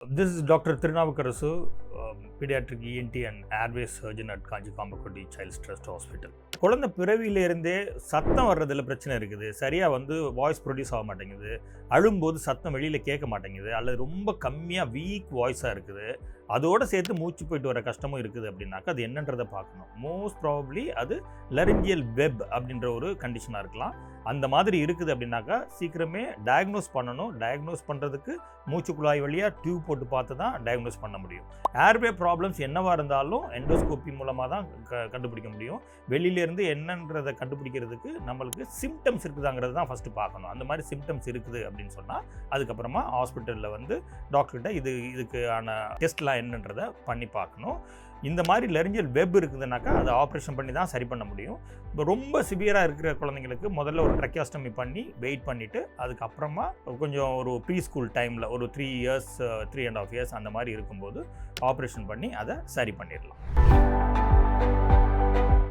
This is Dr. Tirunavukarasu, pediatric ENT and airways surgeon at Kanji Kamakodi Child's Trust Hospital. குழந்தை பிறவியிலேருந்தே சத்தம் வர்றதில் பிரச்சனை இருக்குது. சரியாக வாய்ஸ் ப்ரொடியூஸ் ஆக மாட்டேங்குது. அழும்போது சத்தம் வெளியில் கேட்க மாட்டேங்குது. அல்லது ரொம்ப கம்மியாக வீக் வாய்ஸாக இருக்குது. அதோடு சேர்த்து மூச்சு போயிட்டு வர கஷ்டமும் இருக்குது அப்படின்னாக்கா அது என்னன்றதை பார்க்கணும். மோஸ்ட் ப்ராபப்ளி அது லரிஞ்சியல் வெப் அப்படின்ற ஒரு கண்டிஷனாக இருக்கலாம். அந்த மாதிரி இருக்குது அப்படின்னாக்கா சீக்கிரமே டயக்னோஸ் பண்ணணும். டயக்னோஸ் பண்ணுறதுக்கு மூச்சு குழாய் வழியாக டியூப் போட்டு பார்த்து தான் டயக்னோஸ் பண்ண முடியும். ஏர்வே ப்ராப்ளம்ஸ் என்னவாக இருந்தாலும் எண்டோஸ்கோப்பி மூலமாக தான் கண்டுபிடிக்க முடியும். வெளியிலேருந்து என்னன்றதை கண்டுபிடிக்கிறதுக்கு நம்மளுக்கு சிம்டம்ஸ் இருக்குதாங்கிறது தான் ஃபஸ்ட்டு பார்க்கணும். அந்த மாதிரி சிம்டம்ஸ் இருக்குது அப்படின்னு சொன்னால் அதுக்கப்புறமா ஹாஸ்பிட்டலில் டாக்டர்கிட்ட இதுக்கான டெஸ்ட்லாம் என்னன்றதை பண்ணி பார்க்கணும். இந்த மாதிரி லரிஞ்சியல் வெப் இருக்குதுனாக்கா அதை ஆப்ரேஷன் பண்ணி தான் சரி பண்ண முடியும். இப்போ ரொம்ப சிவியராக இருக்கிற குழந்தைங்களுக்கு முதல்ல ஒரு ட்ரக்கியாஸ்டமி பண்ணி வெயிட் பண்ணிவிட்டு அதுக்கப்புறமா கொஞ்சம் ஒரு ப்ரீ ஸ்கூல் டைமில் ஒரு 3 years 3.5 years அந்த மாதிரி இருக்கும்போது ஆப்ரேஷன் பண்ணி அதை சரி பண்ணிடலாம்.